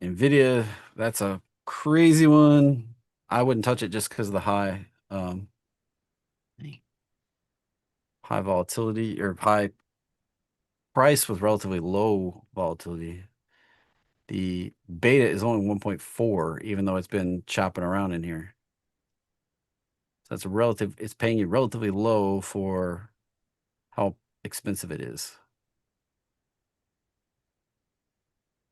Nvidia, that's a crazy one. I wouldn't touch it just because of the high volatility or high price with relatively low volatility. The beta is only 1.4, even though it's been chopping around in here. So that's a relative, it's paying you relatively low for how expensive it is.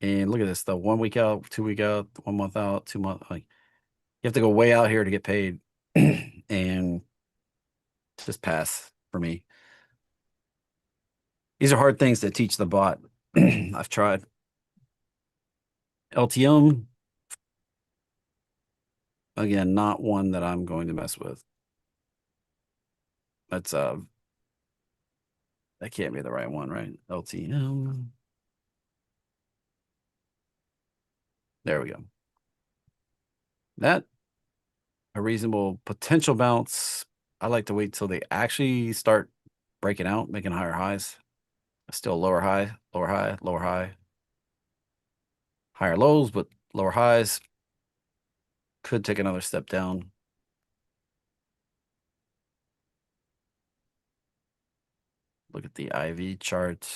And look at this, the 1 week out, 2 week out, 1 month out, 2 month, like you have to go way out here to get paid and just pass for me. These are hard things to teach the bot. I've tried. LTM, again, not one that I'm going to mess with. That's that can't be the right one, right? LTM. There we go. That a reasonable potential bounce. I like to wait till they actually start breaking out, making higher highs. Still lower high, lower high, lower high. Higher lows, but lower highs. Could take another step down. Look at the IV chart.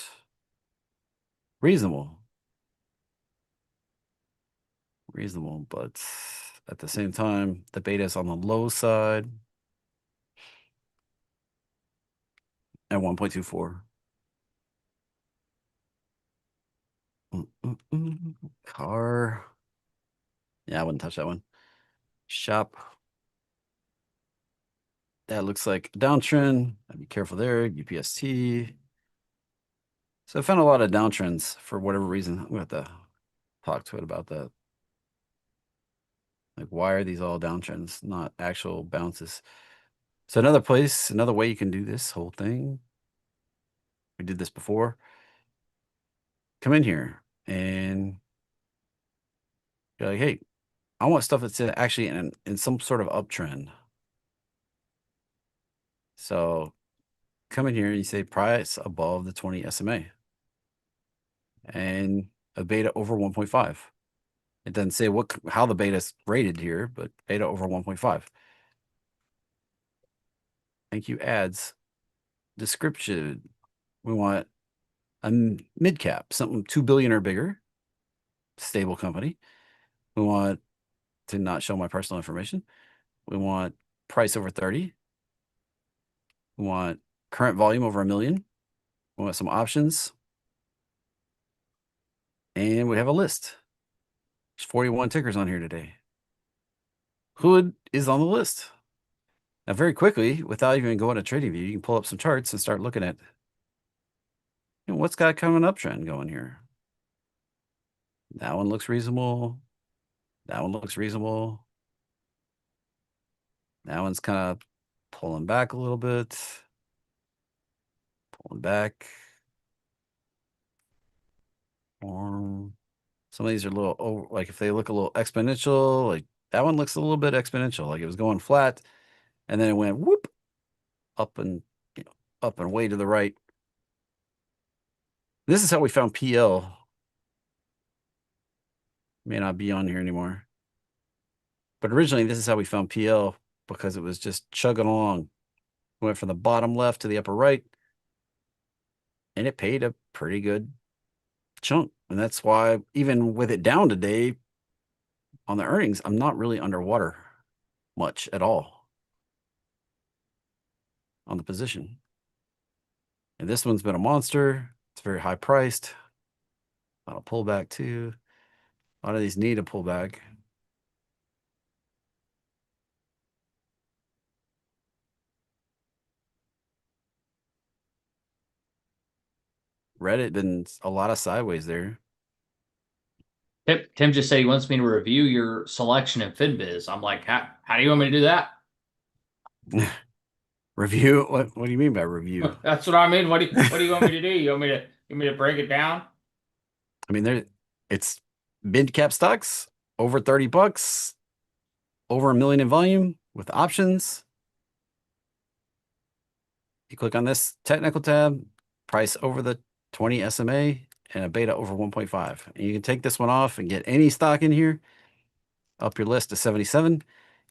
Reasonable. Reasonable, but at the same time, the beta is on the low side at 1.24. Car. Yeah, I wouldn't touch that one. Shop. That looks like a downtrend. I'd be careful there. UPST. So I found a lot of downtrends for whatever reason. I'm going to have to talk to it about that. Like, why are these all downtrends, not actual bounces? So another place, another way you can do this whole thing. We did this before. Come in here and you're like, hey, I want stuff that's actually in some sort of uptrend. So come in here and you say price above the 20 SMA and a beta over 1.5. It doesn't say how the beta is rated here, but beta over 1.5. Thank you, ads. Description. We want a mid cap, something 2 billion or bigger, stable company. We want to not show my personal information. We want price over 30. We want current volume over 1 million. We want some options. And we have a list. There's 41 tickers on here today. Hood is on the list. Now, very quickly, without even going to trading view, you can pull up some charts and start looking at what's got coming uptrend going here. That one looks reasonable. That one looks reasonable. That one's kind of pulling back a little bit. Pulling back. Or some of these are a little over, like if they look a little exponential, like that one looks a little bit exponential, like it was going flat and then it went whoop up and up and way to the right. This is how we found PL. May not be on here anymore. But originally, this is how we found PL because it was just chugging along. Went from the bottom left to the upper right, and it paid a pretty good chunk. And that's why, even with it down today on the earnings, I'm not really underwater much at all on the position. And this one's been a monster. It's very high priced. A lot of pullback too. A lot of these need a pullback. Reddit been a lot of sideways there. Tim just said he wants me to review your selection in FinBiz. I'm like, how do you want me to do that? Review? What do you mean by review? That's what I mean. What do you want me to do? You want me to break it down? I mean, it's mid cap stocks over 30 bucks, over 1 million in volume with options. You click on this technical tab, price over the 20 SMA, and a beta over 1.5. And you can take this one off and get any stock in here, up your list to 77.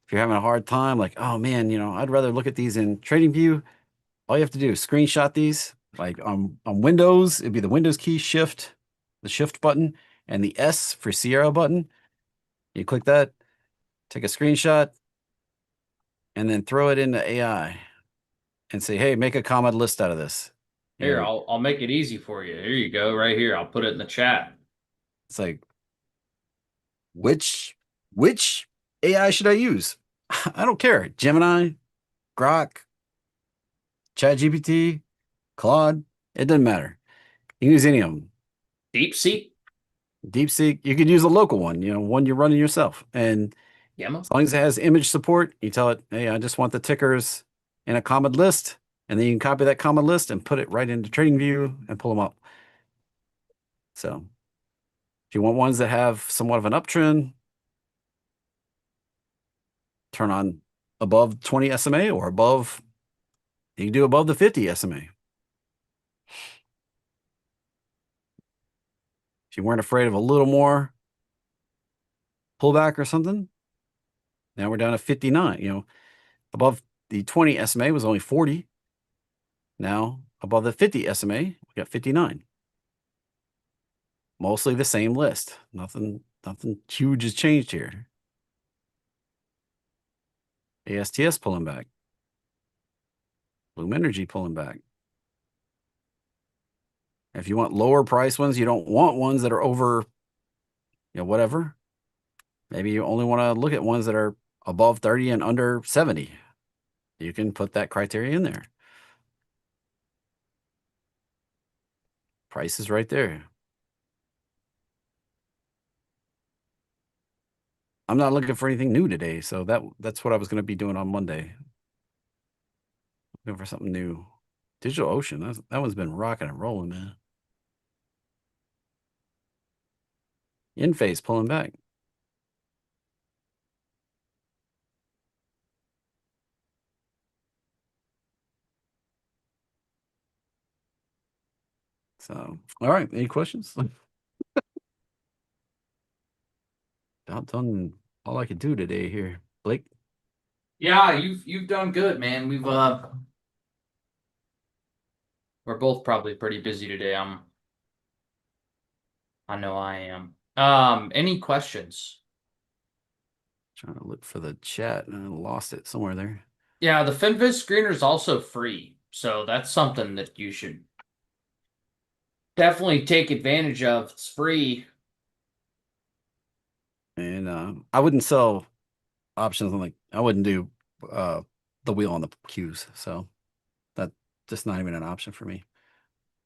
If you're having a hard time, like, oh man, I'd rather look at these in TradingView, all you have to do is screenshot these. Like on Windows, it'd be the Windows key, Shift, the Shift button, and the S for Sierra button. You click that, take a screenshot, and then throw it into AI and say, hey, make a comment list out of this. Here, I'll make it easy for you. Here you go, right here. I'll put it in the chat. It's like, which AI should I use? I don't care. Gemini, Grok, ChatGPT, Claude, it doesn't matter. You can use any of them. DeepSeek? DeepSeek, you could use a local one, one you're running yourself. And Yammer? as long as it has image support, you tell it, hey, I just want the tickers in a common list. And then you can copy that common list and put it right into TradingView and pull them up. So if you want ones that have somewhat of an uptrend, turn on above 20 SMA or above, you can do above the 50 SMA. If you weren't afraid of a little more pullback or something, now we're down to 59. Above the 20 SMA was only 40. Now above the 50 SMA, we got 59. Mostly the same list. Nothing huge has changed here. ASTS pulling back. Bloom Energy pulling back. If you want lower price ones, you don't want ones that are over, whatever. Maybe you only want to look at ones that are above 30 and under 70. You can put that criteria in there. Price is right there. I'm not looking for anything new today, so that's what I was going to be doing on Monday. Looking for something new. Digital Ocean, that one's been rocking and rolling, man. In-phase pulling back. So, all right, any questions? About done all I could do today here. Blake? Yeah, you've done good, man. We're both probably pretty busy today. I know I am. Any questions? Trying to look for the chat and I lost it somewhere there. Yeah, the FinViz screener is also free, so that's something that you should definitely take advantage of. It's free. And I wouldn't sell options on I wouldn't do the wheel on the cues. So that's just not even an option for me.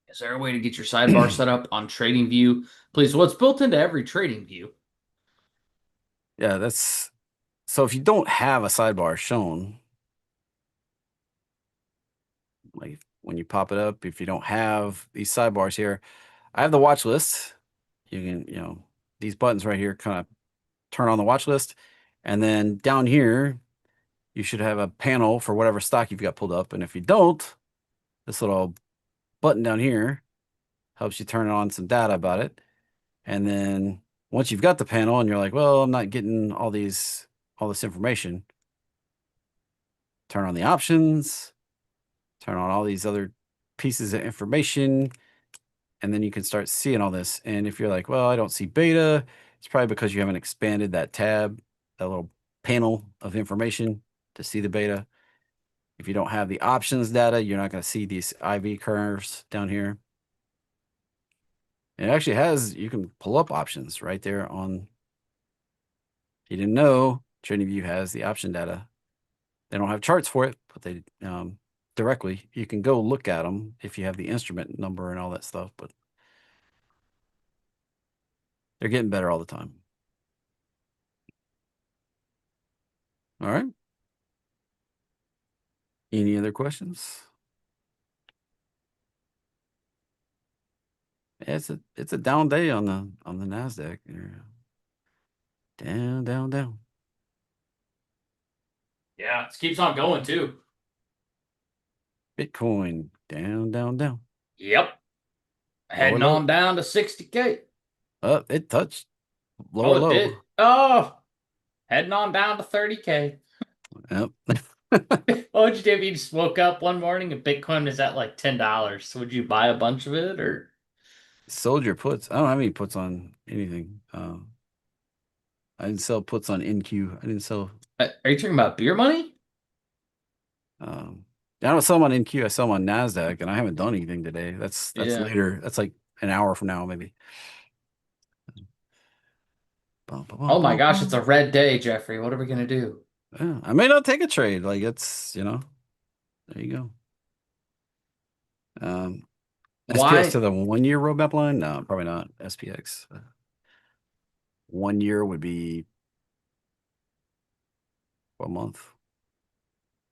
Is there a way to get your sidebar set up on TradingView? Please, well, it's built into every TradingView. Yeah, so if you don't have a sidebar shown, like when you pop it up, if you don't have these sidebars here, I have the watch list. You can, these buttons right here kind of turn on the watch list. And then down here, you should have a panel for whatever stock you've got pulled up. And if you don't, this little button down here helps you turn on some data about it. And then once you've got the panel and you're like, well, I'm not getting all this information, turn on the options, turn on all these other pieces of information, and then you can start seeing all this. And if you're like, well, I don't see beta, it's probably because you haven't expanded that tab, that little panel of information to see the beta. If you don't have the options data, you're not going to see these IV curves down here. It actually you can pull up options right there on, if you didn't know, TradingView has the option data. They don't have charts for it, but they directly, you can go look at them if you have the instrument number and all that stuff, but they're getting better all the time. All right. Any other questions? Yeah, it's a down day on the NASDAQ. Down, down, down. Yeah, it keeps on going too. Bitcoin down, down, down. Yep. Lower Heading on low. down to 60K. It touched Oh, lower it low. did. Oh, heading on down to 30K. Yep. What would you do if you just woke up one morning and Bitcoin is at like $10? Would you buy a bunch of it or Sold your puts. I don't have any puts on anything. I didn't sell puts on NQ. I didn't sell. are you talking about beer money? Um, I don't sell them on NQ. I sell them on Nasdaq, and I haven't done anything today. That's Yeah. later. That's like an hour from now, maybe. Bum, bum, bum, Oh my bum, gosh, it's a bum. red day, Jeffrey. What are we gonna do? Yeah, I may not take a trade. Like there you go. Um, SPX Why? to the 1 year roadmap line? No, probably not. SPX. 1 year would be a month.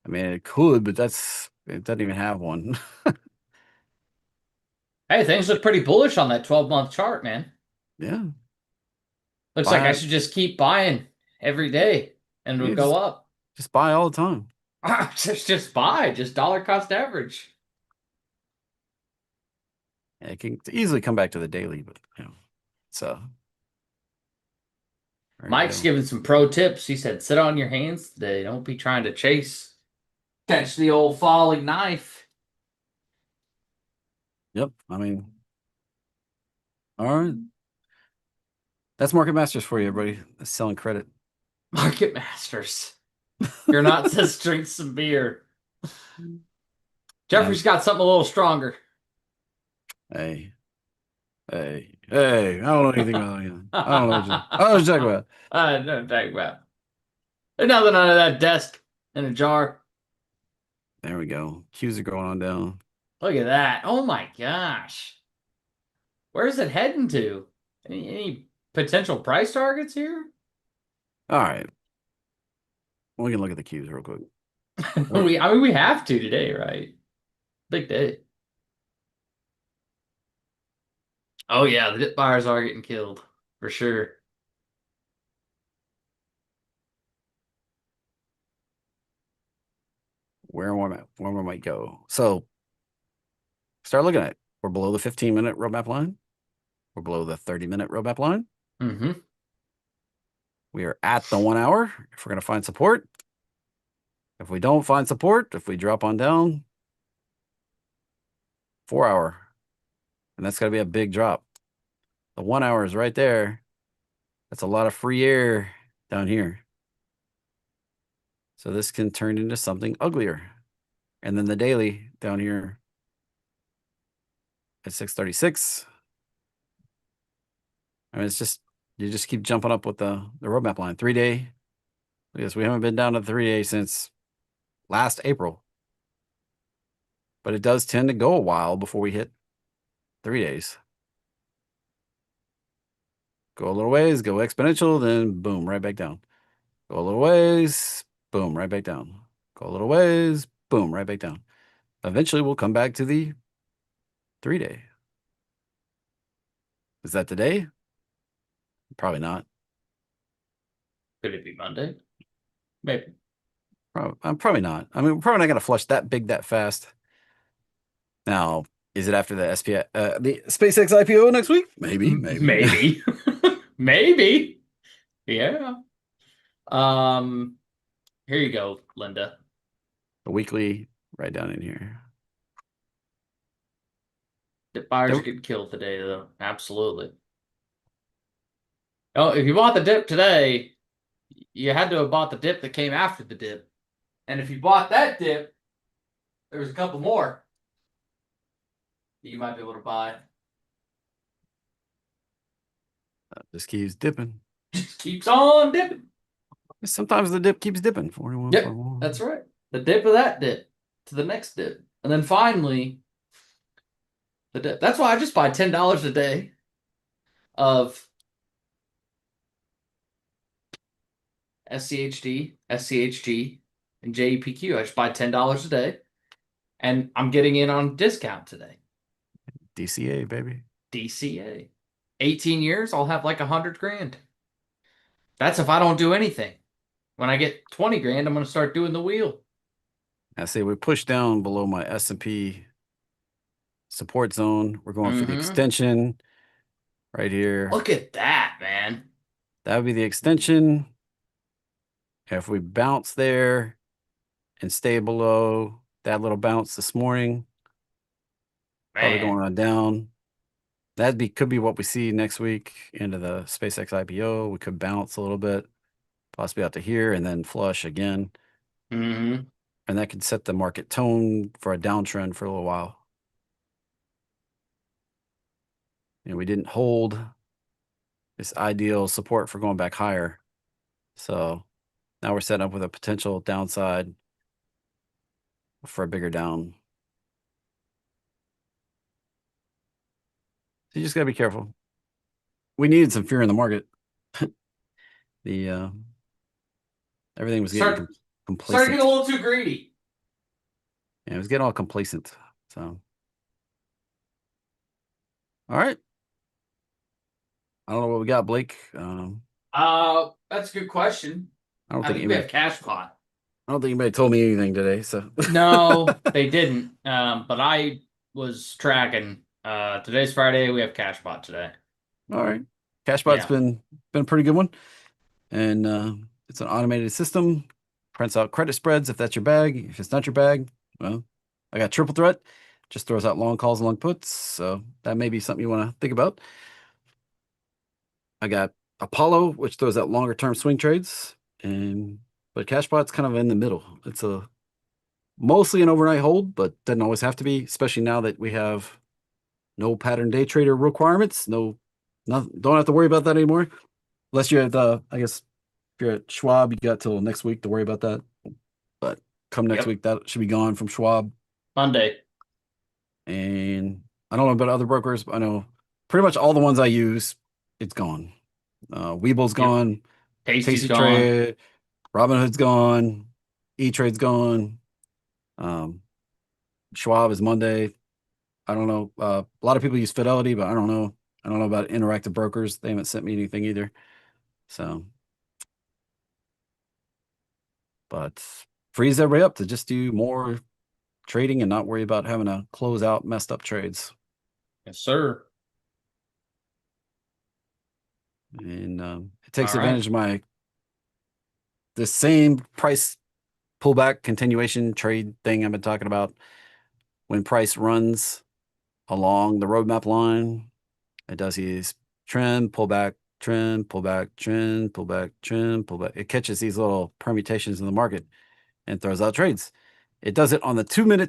I mean, it could, but it doesn't even have one. Hey, things look pretty bullish on that 12-month chart, man. Yeah, Looks like I buy should just keep buying every day and it'll yeah, go up. just buy all the time. Just buy, just dollar cost average. Yeah, it can easily come back to the daily, but so there you Mike's go. giving some pro tips. He said, sit on your hands today. Don't be trying to chase. Catch the old falling knife. Yep. I mean, all right. That's Market Masters for you, everybody. That's selling credit. Market masters. You're not just drink some beer. Yeah. Jeffrey's got something a little stronger. Hey, hey. I don't know anything about it. I don't know I don't know what you're talking about. I don't talk about. There's nothing under that desk in a jar. There we go. Qs are going on down. Look at that. Oh my gosh. Where's it heading to? Any potential price targets here? All right. We can look at the Qs real quick. I mean, we have to today, right? Big day. Oh yeah, the dip buyers are getting killed for sure. Where we might go. So start looking at it. We're below the 15-minute roadmap line. We're below the 30-minute roadmap line. Mm-hmm. We are at the 1 hour. If we're going to find support, if we don't find support, if we drop on down, 4 hour. And that's got to be a big drop. The 1 hour is right there. That's a lot of free air down here. So this can turn into something uglier. And then the daily down here at 636. I mean, you just keep jumping up with the roadmap line. 3-day. Yes, we haven't been down to 3-day since last April. But it does tend to go a while before we hit 3 days. Go a little ways, go exponential, then boom, right back down. Go a little ways, boom, right back down. Go a little ways, boom, right back down. Eventually, we'll come back to the 3-day. Is that today? Probably not. Could it be Monday? Maybe. Probably not. I mean, we're probably not going to flush that big that fast. Now, is it after the SpaceX IPO next week? Maybe. Maybe. Maybe. Yeah. Um, Here you go, Linda. The weekly right down in here. Dip buyers are There, getting killed today, though. Absolutely. Oh, if you bought the dip today, you had to have bought the dip that came after the dip. And if you bought that dip, there was a couple more that you might be able to buy. just keeps dipping. Just keeps on dipping. Sometimes the dip keeps dipping. 41, Yep, 41. that's right. The dip of that dip to the next dip. And then finally, the dip. That's why I just buy $10 a day of SCHD, SCHG, and JEPQ. I just buy $10 a day. And I'm getting in on discount today. DCA, baby. DCA. 18 years, I'll have like 100 grand. That's if I don't do anything. When I get 20 grand, I'm going to start doing the wheel. I say we push down below my S&P support zone. We're going for the Mm-hmm. extension right here. Look at that, man. That would be the extension. If we bounce there and stay below that little bounce this morning, probably Man. going on down. Could be what we see next week into the SpaceX IPO. We could bounce a little bit, possibly out to here, and then flush again. Mm-hmm. And that could set the market tone for a downtrend for a little while. And we didn't hold this ideal support for going back higher. So now we're setting up with a potential downside for a bigger down. So you just got to be careful. We needed some fear in the market. The everything was getting Started getting a complacent. little too greedy. Yeah, it was getting all complacent. So, all right. I don't know what we got, Blake. That's a good question. I don't I think think we anybody. have cash pot. I don't think anybody told me anything today. So, No, they didn't. But I was tracking. Today's Friday. We have cash pot today. all right. Cashbot's Yeah. been a pretty good one, and it's an automated system. Prints out credit spreads if that's your bag. If it's not your bag, well, I got triple threat. Just throws out long calls and long puts. So that may be something you want to think about. I got Apollo, which throws out longer term swing trades, but Cashbot's kind of in the middle. It's a mostly an overnight hold, but doesn't always have to be, especially now that we have no pattern day trader requirements. Don't have to worry about that anymore. Unless you're at I guess if you're at Schwab, you got till next week to worry about that. But come next Yep. week, that should be gone from Schwab. Monday. And I don't know about other brokers, but I know pretty much all the ones I use, it's gone. Weeble's Yep. gone, Tasty's Tasty gone. Trade, Robinhood's gone, E-Trade's gone. Um, Schwab is Monday. I don't know. A lot of people use Fidelity, but I don't know. I don't know about Interactive Brokers. They haven't sent me anything either. So, but frees everybody up to just do more trading and not worry about having to close out messed up trades. Yes, sir. And it takes All right. advantage of the same price pullback continuation trade thing I've been talking about. When price runs along the roadmap line, it does these trend, pullback, trend, pullback, trend, pullback, trend, pullback. It catches these little permutations in the market and throws out trades. It does it on the 2 minute